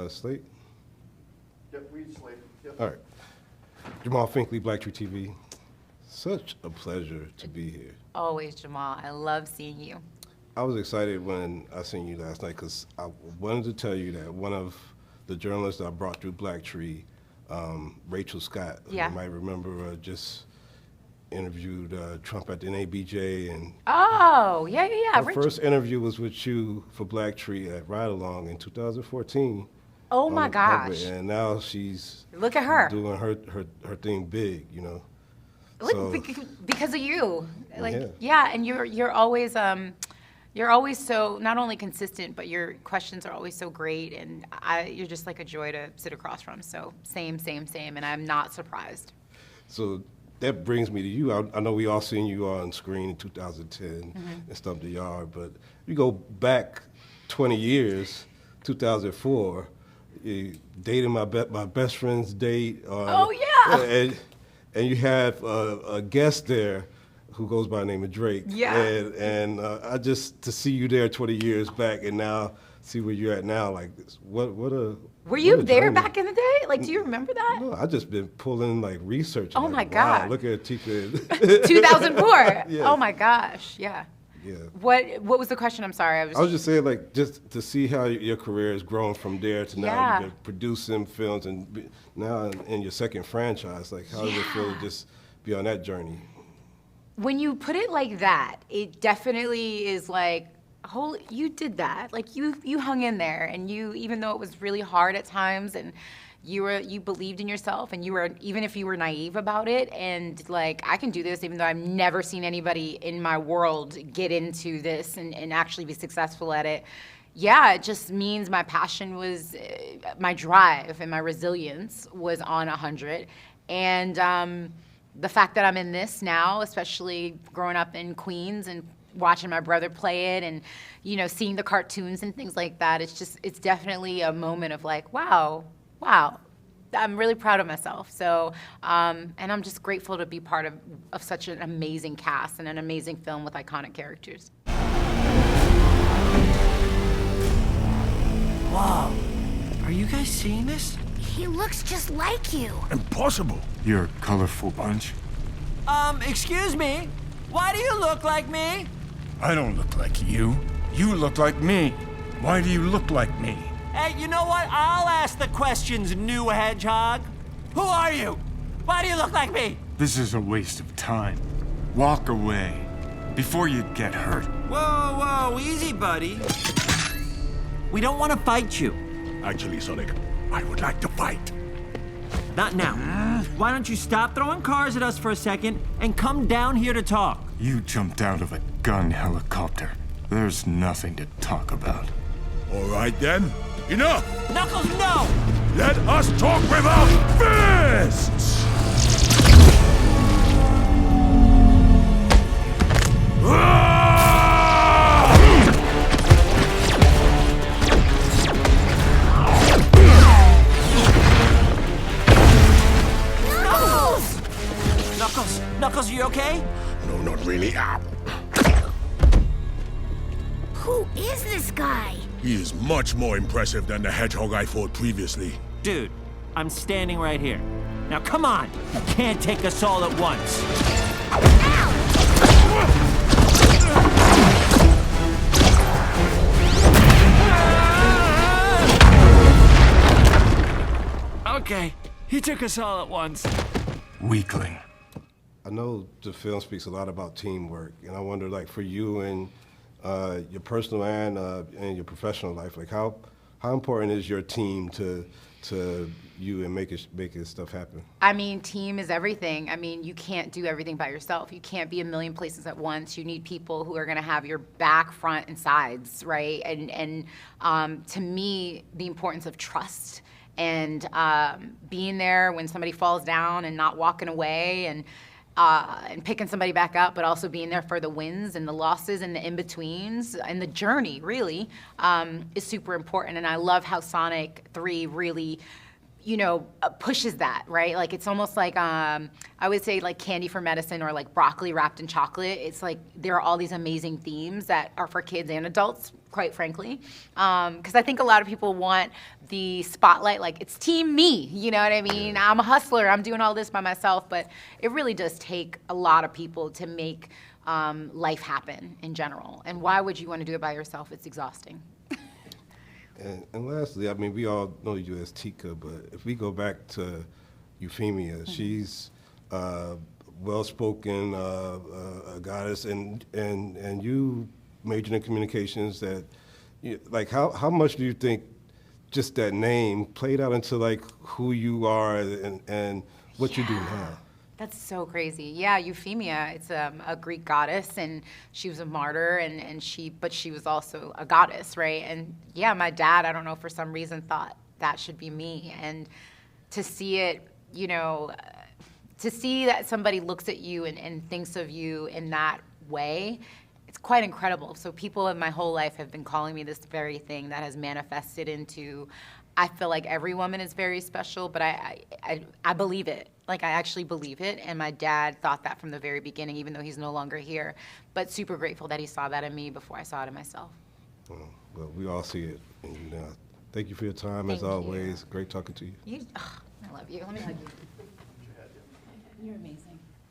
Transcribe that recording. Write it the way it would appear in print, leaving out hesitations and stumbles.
Slate? Yep, we Slate. Yep. All right. Jamaal Finkley, BlackTree TV. Such a pleasure to be here. Always, Jamaal. I love seeing you. I was excited when I seen you last night because I wanted to tell you that one of the journalists I brought through BlackTree, Rachel Scott, who Yeah. you might remember, just interviewed Trump at the NABJ, and Oh, yeah. her Richard. first interview was with you for BlackTree at Ride Along in 2014. Oh on my the cover, gosh. and now she's Look at her. doing her thing big, you know. Look, because of you. Like, Yeah. and you're always so not only consistent, but your questions are always so great, and you're just like a joy to sit across from. So same, and I'm not surprised. So that brings me to you. I know we all seen you on screen in 2010 and Stump the Yard, but you go back 20 years, 2004, you dating my best friend's date. Oh, yeah. And you have a guest there who goes by the name of Drake. Yeah. And I just, to see you there 20 years back and now see where you're at now, like, what a Were you what a there journey. back in the day? Like, do you remember that? No, I just been pulling like research. Oh, like, my wow, God. look at Tika. 2004. Yeah. Oh my gosh. Yeah. Yeah. What was the question? I'm sorry. I was just saying, like, just to see how your career has grown from there to now Yeah. you're producing films and now in your second franchise. Like, how does it feel to just be on that journey? When you put it like that, it definitely is like, holy, you did that. Like you hung in there, and you, even though it was really hard at times, and you believed in yourself, and you were, even if you were naive about it, and like, I can do this, even though I've never seen anybody in my world get into this and actually be successful at it. Yeah, it just means my passion was, my drive and my resilience was on 100. And the fact that I'm in this now, especially growing up in Queens and watching my brother play it and, you know, seeing the cartoons and things like that, it's definitely a moment of like, wow, I'm really proud of myself. So, and I'm just grateful to be part of such an amazing cast and an amazing film with iconic characters. Wow. Are you guys seeing this? He looks just like you. Impossible. You're a colorful bunch. Excuse me? Why do you look like me? I don't look like you. You look like me. Why do you look like me? Hey, you know what? I'll ask the questions, new hedgehog. Who are you? Why do you look like me? This is a waste of time. Walk away before you get hurt. Whoa, easy, buddy. We don't want to fight you. Actually, Sonic, I would like to fight. Not now. Why don't you stop throwing cars at us for a second and come down here to talk? You jumped out of a gun helicopter. There's nothing to talk about. All right, then. Enough! Knuckles, no! Let us talk without fists! Knuckles, you okay? No, not really. Ow. Who is this guy? He is much more impressive than the hedgehog I fought previously. Dude, I'm standing right here. Now come on! You can't take us all at once. Okay, he took us all at once. Weakling. I know the film speaks a lot about teamwork, and I wonder, like, for you and your personal and your professional life, like, how important is your team to you and making stuff happen? I mean, team is everything. I mean, you can't do everything by yourself. You can't be a million places at once. You need people who are going to have your back, front, and sides, right? And to me, the importance of trust and being there when somebody falls down and not walking away and picking somebody back up, but also being there for the wins and the losses and the in-betweens and the journey, really, is super important. And I love how Sonic 3 really, you know, pushes that, right? Like, it's almost like, I would say like candy for medicine or like broccoli wrapped in chocolate. It's like there are all these amazing themes that are for kids and adults quite frankly. Because I think a lot of people want the spotlight, like it's team me, you know what I mean? I'm a hustler, I'm doing all this by myself, but it really does take a lot of people to make life happen in general. And why would you want to do it by yourself? It's exhausting. And lastly, I mean, we all know you as Tika, but if we go back to Euphemia, she's well-spoken, a goddess, and you majored in communications. That, like, how much do you think just that name played out into like who you are and what you do now? That's so crazy. Yeah, Euphemia, it's a Greek goddess, and she was a martyr, but she was also a goddess, right? And yeah, my dad, I don't know, for some reason thought that should be me. And to see it, to see that somebody looks at you and thinks of you in that way, it's quite incredible. So people in my whole life have been calling me this very thing that has manifested into, I feel like every woman is very special, but I believe it. Like, I actually believe it, and my dad thought that from the very beginning, even though he's no longer here. But super grateful that he saw that in me before I saw it in myself. Well, we all see it in you now. Thank you for your time, Thank as always. Great talking to you. I love you. Let me hug you. You're amazing.